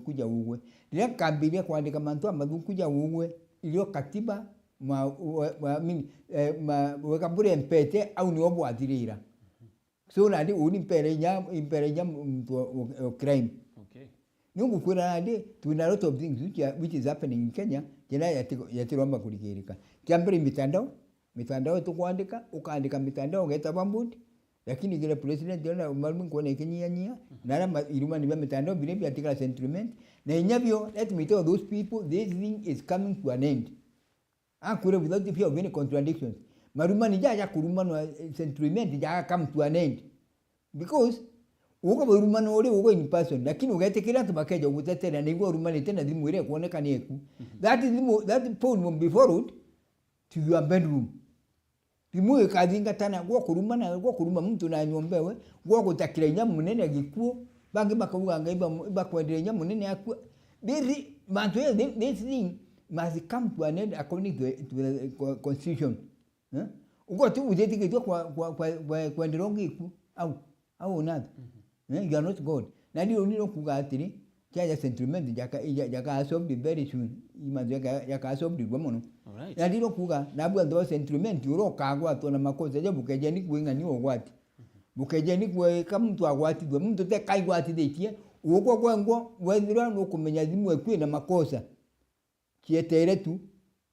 mathukuja uwe ria kambiria kuandika mantu mathukuja uwe ilio katiba weka bure mpete au ni obwathirira so nadi uni impere mtu crime. Okay. Nungu kwira nadi tuna lot of things which is happening in Kenya jena yatiromba kulikirika kiambere mitandao tukuandika ukaandika mitandao ngeta bambudi lakini kile president yona malmu kuona ikinyia nara iruma ni mitandao bile byatikala sentiment na inyabyo let me tell those people this thing is coming to an end akure without the fear of any contradictions maruma ni jaja kuruma no sentiment jaja come to an end because uko baruma no ore uko in person lakini ugetekira tubakeja ugutetera niguo ruma ni tena thimu ire kuonekana yeku that phone will be forward to your bedroom Timu kadinga tana gwo kuruma mtu na nyombewe gwo gutakira nyamu munene gikuo bangi bakavuga ngaiba bakwendera nyamu munene akwa this thing must come to an end according to the constitution uko tu ujetikitwa kwa ndirongiku au nada you are not God na ndio nilo kugatiri kya sentiment jaka solve very soon imanze jaka solve gomono. Alright. Na ndiro kuga nabwa ndo sentiment urokagwa tona makoze je bukeje ni kuinga ni ogwati bukeje ni kwe kamtu agwati dwe mtu te kaigwati detie uko kwango wendira no kumenya zimu ekwe na makosa kietere tu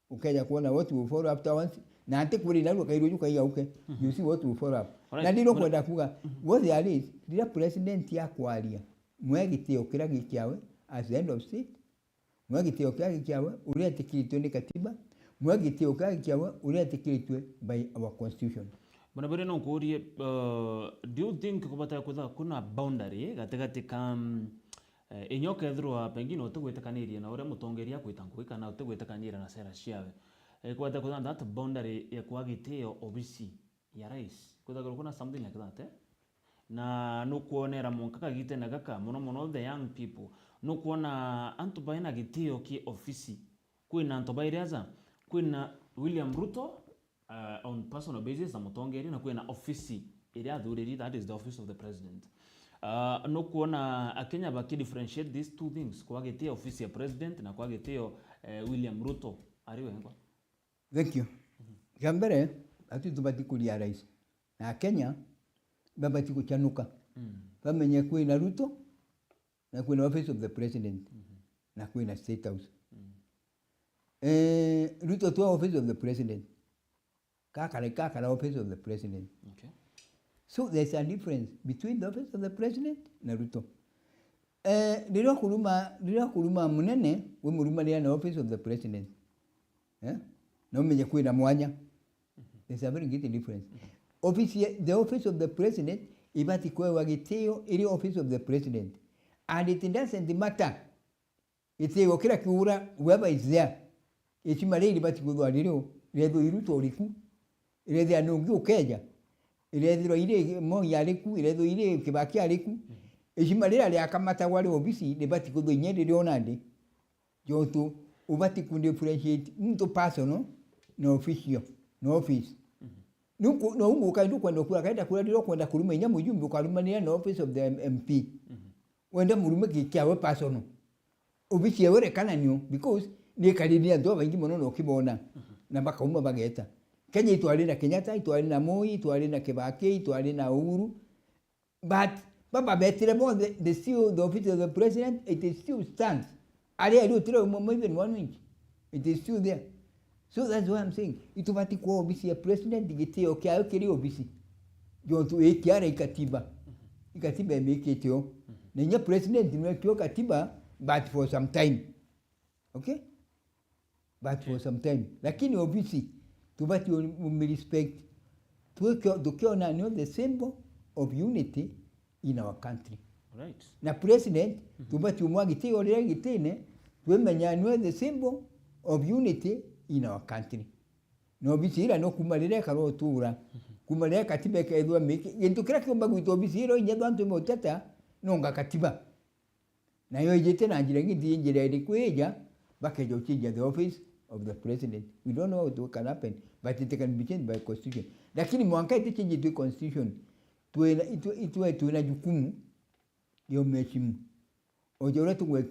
ukeja kuona what will follow after once na ante kuri nalo kairoju kaiga uke you see what will follow up. Na ndiro kwenda kuga what there is dira president yakwalia mwegitio kira gikiawe at the end of state mwegitio kira gikiawe uri tikitwe ni katiba mwegitio kira gikiawe uri tikitwe by our constitution. Bwana bere no kurie do you think kubata kutha kuna boundary gategati kam enyoka through pengine utugwitakaniria na ure mutongeria kwitangu kana utugwitakanira na sera ciawe kubata kutha that boundary ya kwagitio obisi ya rais kutha kuna something like that na nukuonera munkaka gite na gaka muno the young people nukuona antu baina gitio ki ofisi kwina antu bairiaza kwina William Ruto on personal basis na mutongeri na kwina ofisi iria thuriri that is the office of the president nukuona akenya baki differentiate these two things kwa gitio ofisi ya president na kwa gitio William Ruto ariwe ngwa. Thank you. Gambere atu tubati kulia rais na Kenya baba tiko chanuka bamenye kwina Ruto na kwina office of the president na kwina state house Ruto to office of the president kaka office of the president. Okay. So there's a difference between the office of the president na Ruto ndio kuluma munene we muruma na office of the president na umenye kwina mwanya there's a very great difference. The office of the president ibati kwa wagiteo ili office of the president and it doesn't matter itego kila kiura whoever is there ichimale ibati kwa lilo ledo iruto liku ile ya nungi ukeja ile dhiro ile moya liku ile dhiro ile kibaki aliku ichimale ali akamata wale ofisi ibati kwa nyende lionande joto ubati differentiate mtu personal no official no office nuko no ungu kaindu kwenda kula kaenda kula dilo kwenda kuluma nyamu jumbe kalumania na office of the MP wenda murume kikiawe personal office yewe kana nyo because ni kalidia ndo bangi mono no kibona na baka umma bageta Kenya itwali na Kenyatta itwali na Moi itwali na Kibaki itwali na Uhuru but baba betire mo the still the office of the president it still stands ali ali utire mo even 1 inch it is still there. So that's what I'm saying. Itubati kwa ofisi ya president digiteo kya kiri ofisi. Jontu ekiara ikatiba. Ikatiba emeketeo. Nenya president nimekio katiba but for some time. Okay? But for some time. Lakini ofisi tubati respect. Tukio na know the symbol of unity in our country. Right. Na president tubati umwagiteo lile gitene twemenya know the symbol of unity in our country. No bisira no kumalire karo tura. Kumalire katiba kaidwa miki. Gintu kira kiomba gwito bisiro inyedo antu motata nonga katiba. Na yo jete na njira ngiti njira ili kweja bakejo chija the office of the president. We don't know what can happen but it can be changed by constitution. Lakini mwanka ite change the constitution. Tuwe na jukumu yo mheshimu. ojora to work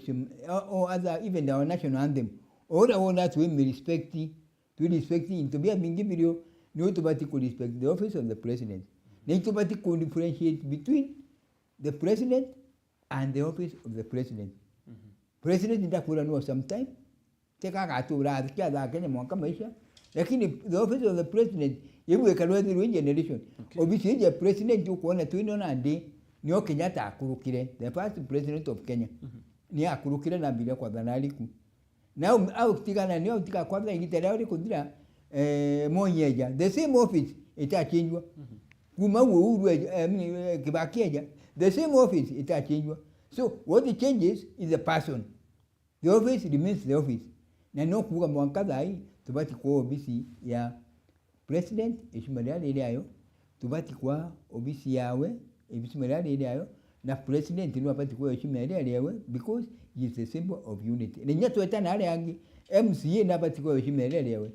or other even our national anthem all I want that we respect to be a mingi video no to respect the office of the president. Then to differentiate between the president and the office of the president. President itakula no sometime teka katura kia da Kenya mwaka maisha lakini the office of the president yebu ekalwa the generation obisi je president ukuona tuino na ndi ni Kenyatta akurukire the first president of Kenya ni akurukire na bila kwa dhanali ku na au tigana ni utika kwanza igitera uri kudira monyeja the same office itachinjwa kuma uhuru Kibaki the same office itachinjwa. So what it changes is the person. The office remains the office. Na no kuga mwankaza hii tubati kwa ofisi ya president ishimaliali ile ayo tubati kwa ofisi yawe ishimaliali ile ayo na president ni wapati kwa ishimaliali yawe because he is a symbol of unity. Na nyato etana ale yangi MCA na bati kwa ishimaliali yawe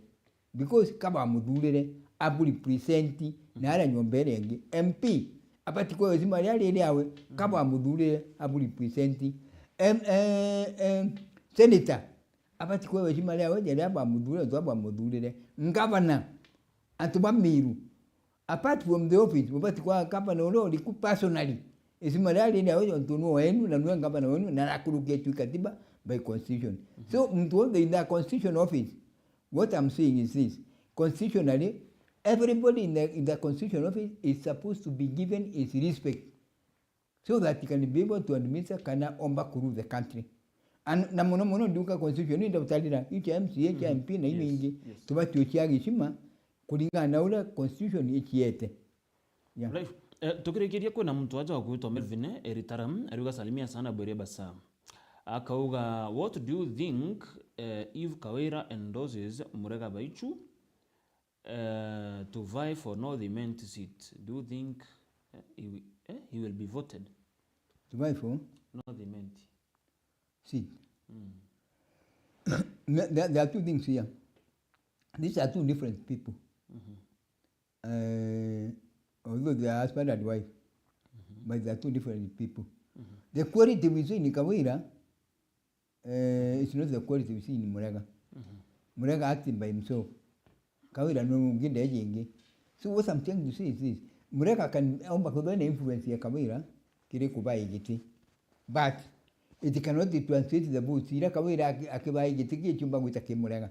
because kama mudulele abuli presenti na ala nyombele yangi MP apati kwa ishimaliali ile yawe kama amudulele abuli presenti senator apati kwa weshimali awe jale aba mudulele governor atuba miru apart from the office apati kwa governor lo liku personally ishimali ali awe ontuno wenu na nwa governor wenu na nakurugetu katiba by constitution. So mtu in the constitution office what I'm saying is this constitutionally everybody in the constitution office is supposed to be given its respect so that he can be able to administer kana omba kuru the country. And na mono duka constitution ni ndatalira ichi MCA MP na ile ingi tubati ochiagi shima kulingana na ule constitution ichiete. Yeah. Right. Tukirekeria kuna mtu aja wakuitwa Melvin Eritaram aliuga salimia sana Bwere Basa. Akauga what do you think if Kawira endorses Murega Baichu to vie for North Imenti seat? Do you think he will be voted to vie for North Imenti seat? There are two things here. These are two different people. Although they are husband and wife, but they are two different people. The quality we see in Kawira is not the quality we see in Murega. Murega acting by himself. Kawira no get the. So what I'm trying to say is this: Murega can influence ya Kawira kile kubai giti, but it cannot translate the votes. Ila Kawira akibai giti kile chumba gwitake Murega.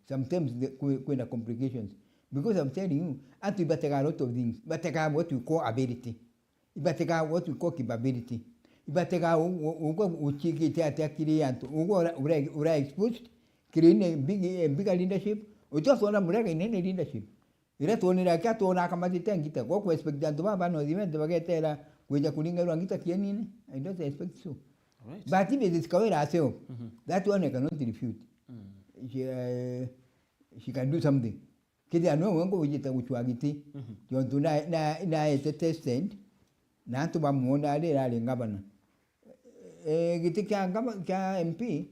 Sometimes kuna complications because I'm telling you, atu ibatega a lot of things. Ibatega what we call ability. Ibatega what we call capability. Ibatega uchiki tia kile antu. Ura exposed kile bigger leadership. Just ona Murega in any leadership. Ila tuonera kia tuona kama zitengita kwa expect antu baba no event bagetera kuja kulinga rwangita kienini. I don't expect so. Right. But if it is Kawira herself, that one I cannot refute. She can do something. Kidi ano wango ujita uchuagiti. Yontu na tested na tu bamuona ale ngabana. Giti kya MP.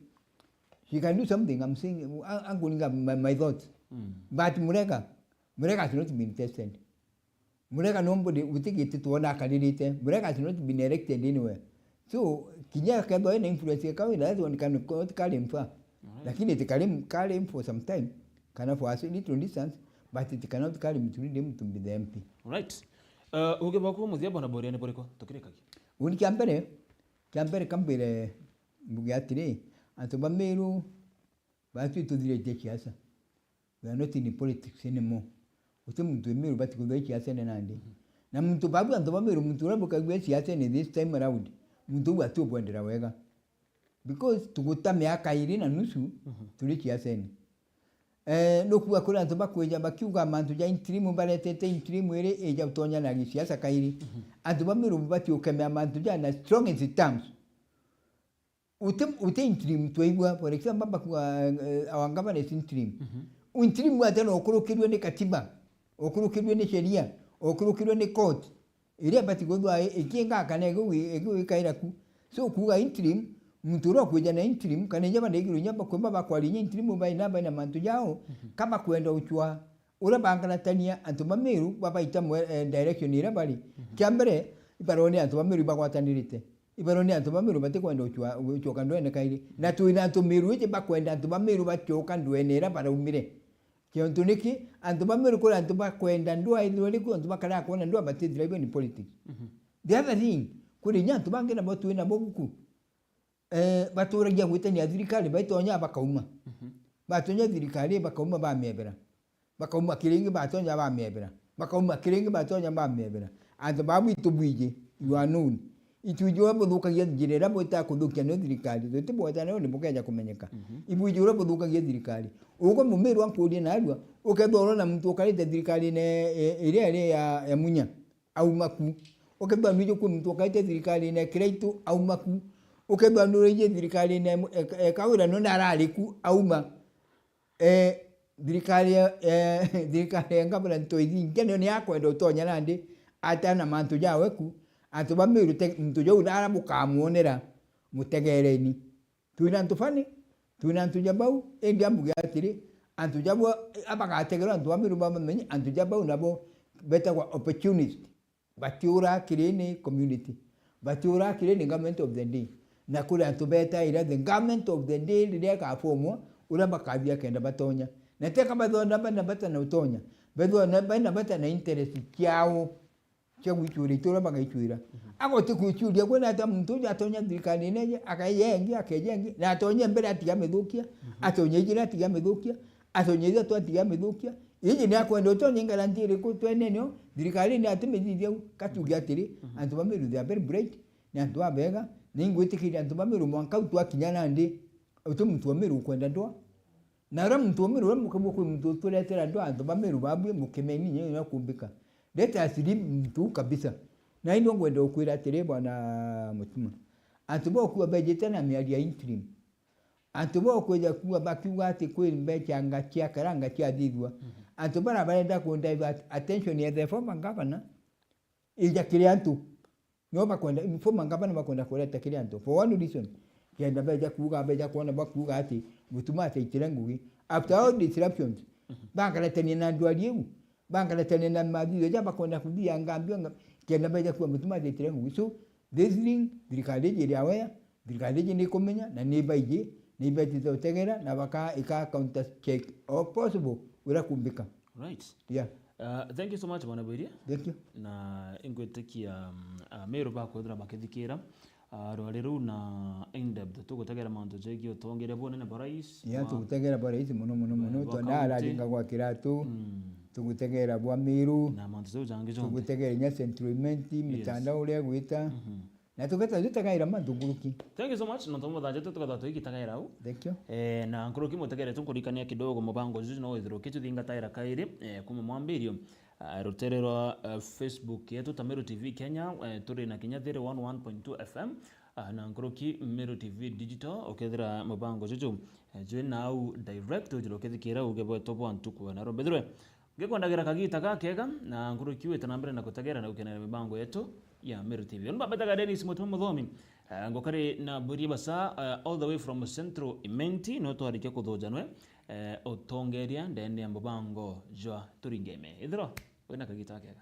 She can do something. I'm saying I'm going my thoughts. But Murega has not been tested. Murega nobody would think it to one candidate. Murega has not been elected anywhere. So Kinya can go and influence the Kawira. That one can call him for. Lakini it call him for some time. Cannot for a little distance, but it cannot call him to lead him to be the MP. Right. Uge bako muzia bona boriane poriko tokirekaki. Uni kampere bugatire antoba meru batu to direct siasa. We are not in politics anymore. Utu mtu meru batu ko siasa nande. Na mtu babu antoba meru mtu rabo kagwe siasa ni this time around. Mtu watu bwendera wega. Because tuguta miaka 2 na nusu tuli siasa ni. No kuwa kula antoba kweja bakiuga mantu ja intirimu baletete intirimu ere eja utonya na siasa kairi. Antoba meru batu okemea mantu ja na strong in the terms. Ute interim tuigwa for example bakwa awangaba ne interim. Interim watano okurukirwe ne katiba, okurukirwe ne sheria, okurukirwe ne court. Ile bati godwa ekinga kanego ego kaira ku. So kuga interim mturo kuja na interim kanenja bandegiro nyamba kwamba bakwali interim bai naba na mantu jao kama kwenda uchwa ura bangana tania antuma meru baba itamu direction ira bali. Kiambere ibarone antuma meru bakwatanirite. ibaro ni antu bamiru batikwenda uchoka ndwene kairi na tuina antu miru ije bakwenda antu bamiru bachoka ndwene era baraumire kiontu niki antu bamiru kula antu bakwenda ndwa ithweli ku antu bakara kuona ndwa batithira ibo ni politics the other thing kuri nya antu bangena bo tuina boguku baturagia gwitania thirikari baitonya bakauma batonya thirikari bakauma bamebera bakauma kiringi batonya bamebera bakauma kiringi batonya bamebera antu babu itubwije you are known itujua buthukagia njirera bwita kuthukia no thirikari tuti bwita no ni bukeja kumenyeka ibujura buthukagia thirikari uko mumiru ankuri na alwa ukethoro na mtu ukarite thirikari ne ile ya munya au maku ukethoro nuje ku mtu ukarite thirikari ne kireitu au maku ukethoro nuje thirikari ne kawira no narariku auma thirikari ngabula ntoithi ngene ni akwenda utonya nandi atana mantu jawe ku antu bamiru mtu jo udara mukamuonera mutegereni tuina antu fani tuina antu jabau endi ambuga atiri antu jabu abagategera antu bamiru bamenye antu jabau nabo beta kwa opportunist batiura kireni community batiura kireni government of the day na kule antu beta ila the government of the day ile ka fomo ula bakabia kenda batonya na teka badona bana bata na utonya bedona bana bata na interest kyao chagwichuri tora bagaichwira ako tikuchuria kwena ata mtu atonya thirikari neje akayengi akejengi na atonya mbere atiga methukia atonye jira atiga methukia atonye ida to atiga methukia iji ni akwenda utonye garanti ku twenenyo thirikari ni atimithithia katugia atiri antu bamiru they are very bright ni antu abega ni ngwitikiri antu bamiru mwanka utu akinyana ndi utu mtu bamiru kwenda ndwa na ra mtu bamiru mukabu ku mtu tuletera ndwa antu bamiru babwe mukemeni nyenye kumbika leta asili mtu kabisa na ino ngwenda ukwira atiri bwana Mutima antu bo kuwa bejeta na miaria interim antu bo kweja kuwa bakiwa ati kweli mbecha ngachia karanga chia thithwa antu bara barenda ku divert attention ya the former governor ija kiliantu no bakwenda former governor bakwenda kuleta kiliantu for one reason kenda beja kuona bakuga ati Mutima ataitira ngugi after all disruptions bangaletani na ndwaliu bangaletani na mabiyo jaba kwenda kudia ngambio kenda beja kuwa Mutima ataitira ngugi so this thing thirikari jiri aware thirikari ni kumenya na ni baije ni betito tegera na baka ika counter check or possible wira kumbika right yeah thank you so much bwana Bwiria thank you na ingwetikia mero ba kwethira bakithikira rwariru na in depth tugutegera mantu jegi utongere bone na barais yeah tugutegera barais muno to ndara jinga kwa kiratu tugutegera bwa miru na mantu zo jange jo tugutegera nya settlement mitandao ule gwita na tukata zitagaira mantunguruki thank you so much ntomo daje tukata tuikitagaira u thank you na nkuruki mutegere tunkurikania kidogo mubango juju no ithiro kitu thinga taira kairi kuma mwambirio rutererwa Facebook yetu Tamiru TV Kenya turi na Kenya 101.2 FM na nkuruki Miru TV Digital okethira mubango juju jwe now direct ujiro kethikira ugebo tobo antuku na robedre ngekondagira kagita gakega na nkuruki weta nambere na kutegera na ukenera mibango yetu ya Miru TV on babetaga Dennis Mutumo Muthomi ngokare na Bwiria basa all the way from Central Imenti no twarike kuthojanwe otongeria ndende mubango jwa turingeme ithiro wena kagita kega